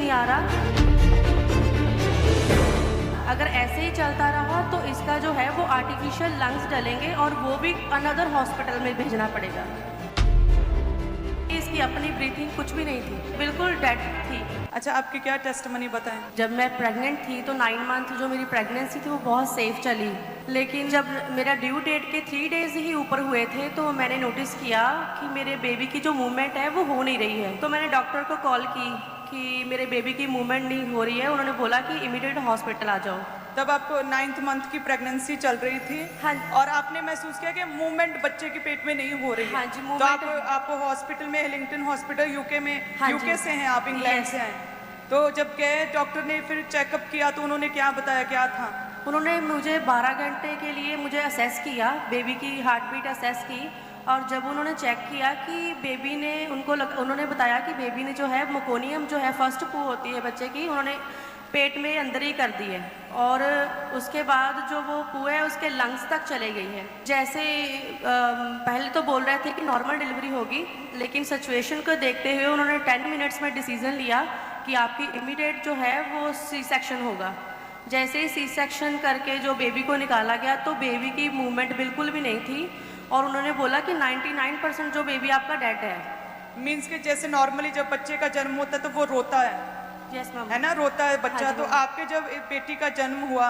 नहीं आ रहा। अगर ऐसे ही चलता रहा तो इसका जो है वो आर्टिफिशियल लंग्स डलेंगे और वो भी अनदर हॉस्पिटल में भेजना पड़ेगा। इसकी अपनी ब्रीथिंग कुछ भी नहीं थी, बिल्कुल डेड थी। अच्छा, आपकी क्या टेस्टमनी बताएं? जब मैं प्रेग्नेंट थी तो 9 मंथ जो मेरी प्रेगनेंसी थी वो बहुत सेफ चली, लेकिन जब मेरा ड्यू डेट के 3 डेज ही ऊपर हुए थे तो मैंने नोटिस किया कि मेरे बेबी की जो मूवमेंट है वो हो नहीं रही है। तो मैंने डॉक्टर को कॉल की कि मेरे बेबी की मूवमेंट नहीं हो रही है। उन्होंने बोला कि इमीडिएट हॉस्पिटल आ जाओ। तब आपको 9th मंथ की प्रेगनेंसी चल रही थी। हाँ। और आपने महसूस किया कि मूवमेंट बच्चे के पेट में नहीं हो रही है। हाँ जी, तो मूवमेंट आप हॉस्पिटल में, हिलिंगटन हॉस्पिटल यूके में, हाँ यूके जी। से हैं आप, इंग्लैंड Yes। से हैं। तो जब गए डॉक्टर ने फिर चेकअप किया तो उन्होंने क्या बताया, क्या था? उन्होंने मुझे 12 घंटे के लिए मुझे असेस किया, बेबी की हार्ट बीट असेस की, और जब उन्होंने चेक किया कि बेबी ने उन्होंने बताया कि बेबी ने जो है मेकोनियम जो है फर्स्ट पू होती है बच्चे की, उन्होंने पेट में अंदर ही कर दी है और उसके बाद जो वो पू है उसके लंग्स तक चले गई है। जैसे पहले तो बोल रहे थे कि नॉर्मल डिलीवरी होगी, लेकिन सिचुएशन को देखते हुए उन्होंने 10 मिनट्स में डिसीजन लिया कि आपकी इमीडिएट जो है वो सी सेक्शन होगा। जैसे ही सी सेक्शन करके जो बेबी को निकाला गया तो बेबी की मूवमेंट बिल्कुल भी नहीं थी और उन्होंने बोला कि 99% जो बेबी आपका डेड है। मीन्स कि जैसे नॉर्मली जब बच्चे का जन्म होता है तो वो रोता है, यस मैम। है ना, रोता है बच्चा। हाँ जी, तो मैम। आपके जब बेटी का जन्म हुआ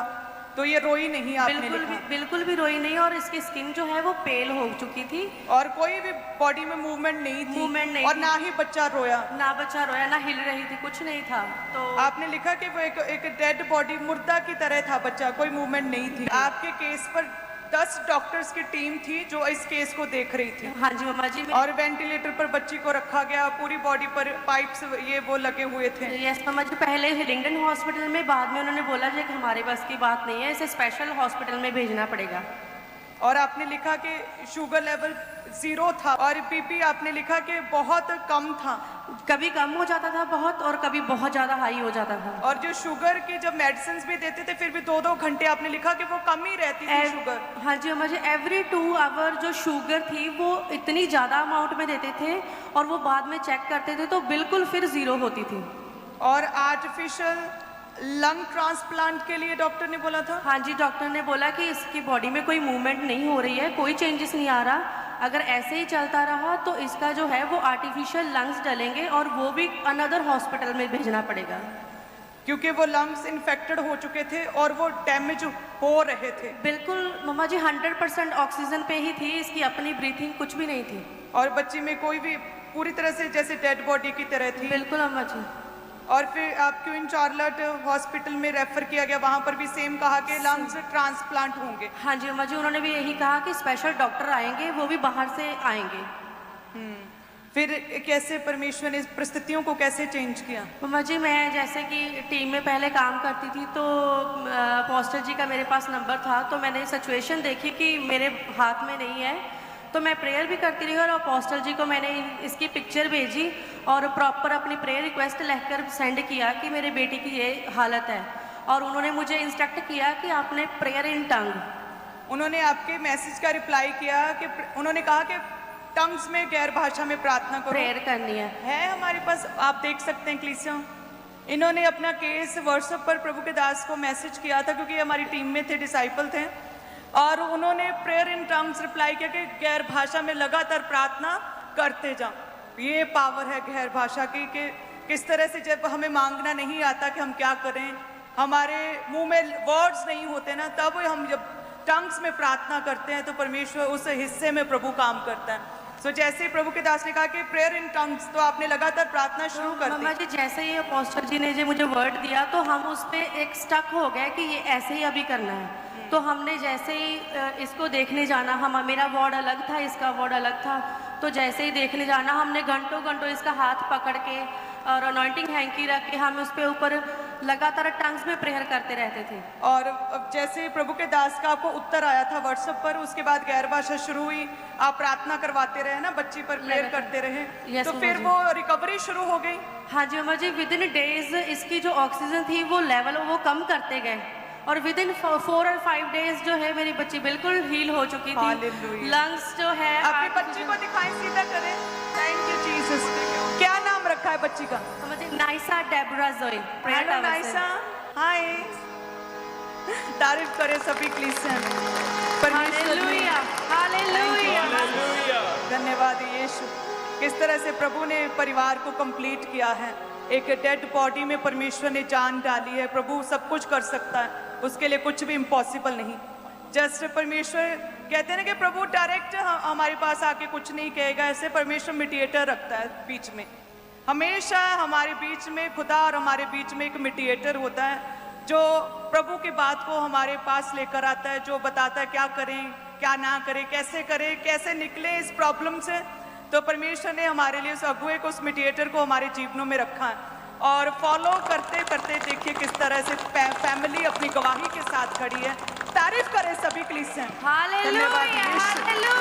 तो ये रोई नहीं, आपने लिखा। बिल्कुल भी रोई नहीं और इसकी स्किन जो है वो पेल हो चुकी थी और कोई भी बॉडी में मूवमेंट नहीं थी, और ना ही बच्चा रोया। ना बच्चा रोया, ना हिल रही थी, कुछ नहीं था। तो आपने लिखा कि वो एक डेड बॉडी, मुर्दा की तरह था बच्चा, कोई मूवमेंट नहीं थी। आपके केस पर 10 डॉक्टर्स की टीम थी जो इस केस को देख रही थी। हाँ जी मम्मा जी। और वेंटिलेटर पर बच्ची को रखा गया, पूरी बॉडी पर पाइप्स ये वो लगे हुए थे। यस मम्मा जी, पहले हिलिंगटन हॉस्पिटल में, बाद में उन्होंने बोला जी कि हमारे बस की बात नहीं है, इसे स्पेशल हॉस्पिटल में भेजना पड़ेगा। और आपने लिखा कि शुगर लेवल 0 था और बीपी आपने लिखा कि बहुत कम था। कभी कम हो जाता था बहुत और कभी बहुत ज़्यादा हाई हो जाता था। और जो शुगर की जब मेडिसिन भी देते थे फिर भी 2-2 घंटे आपने लिखा कि वो कम ही रहती थी शुगर। हाँ जी मम्मा जी, एवरी 2 आवर जो शुगर थी वो इतनी ज़्यादा अमाउंट में देते थे और वो बाद में चेक करते थे तो बिल्कुल फिर 0 होती थी। और आर्टिफिशियल लंग ट्रांसप्लांट के लिए डॉक्टर ने बोला था? हाँ जी, डॉक्टर ने बोला कि इसकी बॉडी में कोई मूवमेंट नहीं हो रही है, कोई चेंजेस नहीं आ रहा। अगर ऐसे ही चलता रहा तो इसका जो है वो आर्टिफिशियल लंग्स डलेंगे और वो भी अनदर हॉस्पिटल में भेजना पड़ेगा। क्योंकि वो लंग्स इन्फेक्टेड हो चुके थे और वो डैमेज हो रहे थे। बिल्कुल मम्मा जी, 100% ऑक्सीजन पे ही थी, इसकी अपनी ब्रीथिंग कुछ भी नहीं थी। और बच्ची में कोई भी पूरी तरह से जैसे डेड बॉडी की तरह थी। बिल्कुल अम्मा जी। और फिर आप क्वीन चार्लट हॉस्पिटल में रेफर किया गया, वहाँ पर भी सेम कहा कि लंग्स ट्रांसप्लांट होंगे। हाँ जी अम्मा जी, उन्होंने भी यही कहा कि स्पेशल डॉक्टर आएंगे, वो भी बाहर से आएंगे। फिर कैसे परमेश्वर ने इस परिस्थितियों को कैसे चेंज किया? मम्मा जी, मैं जैसे कि टीम में पहले काम करती थी तो पोस्टर जी का मेरे पास नंबर था, तो मैंने सिचुएशन देखी कि मेरे हाथ में नहीं है तो मैं प्रेयर भी करती रही और पोस्टर जी को मैंने इसकी पिक्चर भेजी और प्रॉपर अपनी प्रेयर रिक्वेस्ट लिखकर सेंड किया कि मेरे बेटी की ये हालत है। और उन्होंने मुझे इंस्ट्रक्ट किया कि आपने प्रेयर इन टंग, उन्होंने आपके मैसेज का रिप्लाई किया कि उन्होंने कहा कि टंग्स में, गैर भाषा में प्रार्थना करो, प्रेयर करनी है। हमारे पास, आप देख सकते हैं क्लीसिया। इन्होंने अपना केस व्हाट्सएप पर प्रभु के दास को मैसेज किया था क्योंकि हमारी टीम में थे, डिसाइपल थे, और उन्होंने प्रेयर इन टंग्स रिप्लाई किया कि गैर भाषा में लगातार प्रार्थना करते जाओ। ये पावर है गैर भाषा की कि किस तरह से जब हमें मांगना नहीं आता कि हम क्या करें, हमारे मुंह में वर्ड्स नहीं होते ना, तब हम जब टंग्स में प्रार्थना करते हैं तो परमेश्वर उस हिस्से में प्रभु काम करता है। सो जैसे ही प्रभु के दास ने कहा कि प्रेयर इन टंग्स, तो आपने लगातार प्रार्थना शुरू कर दी। मम्मा जी, जैसे ही अपोस्टल जी ने जो मुझे वर्ड दिया तो हम उस पर एक स्टक हो गए कि ये ऐसे ही अभी करना है। तो हमने जैसे ही इसको देखने जाना, मेरा वार्ड अलग था, इसका वार्ड अलग था, तो जैसे ही देखने जाना हमने घंटों घंटों इसका हाथ पकड़ के और अनॉइंटिंग हैंकी रख के हम उस पर ऊपर लगातार टंग्स में प्रेयर करते रहते थे। और अब जैसे प्रभु के दास का आपको उत्तर आया था व्हाट्सएप पर, उसके बाद गैर भाषा शुरू हुई, आप प्रार्थना करवाते रहे ना, बच्ची पर प्रेयर करते रहे, तो फिर वो रिकवरी शुरू हो गई। हाँ जी अम्मा जी, विद इन डेज इसकी जो ऑक्सीजन थी वो लेवल वो कम करते गए और विद इन 4 और 5 डेज जो है मेरी बच्ची बिल्कुल हील हो चुकी थी। लंग्स जो है, अपनी बच्ची को दिखाएं, सीधा करें। Thank you Jesus. क्या नाम रखा है बच्ची का? मुझे नाइसा डेबरा जोई प्रेयर हेलो टावर से। नाइसा, हाय। तारीफ करें सभी क्लिसियन। परमेश्वर ने- हालेलुया हालेलुया धन्यवाद यीशु। किस तरह से प्रभु ने परिवार को कंप्लीट किया है। एक डेड बॉडी में परमेश्वर ने जान डाली है। प्रभु सब कुछ कर सकता है, उसके लिए कुछ भी इम्पॉसिबल नहीं। जस्ट परमेश्वर कहते हैं ना कि प्रभु डायरेक्ट हमारे पास आके कुछ नहीं कहेगा, ऐसे परमेश्वर मीडिएटर रखता है बीच में। हमेशा हमारे बीच में खुदा और हमारे बीच में एक मीडिएटर होता है जो प्रभु की बात को हमारे पास लेकर आता है, जो बताता है क्या करें क्या ना करें, कैसे करें, कैसे निकले इस प्रॉब्लम से। तो परमेश्वर ने हमारे लिए उस अगुए को, उस मीडिएटर को हमारे जीवनों में रखा है। और फॉलो करते करते देखिए किस तरह से फैमिली अपनी गवाही के साथ खड़ी है। तारीफ करें सभी क्लिसियन। हालेलुया धन्यवाद यीशु। हालेलुया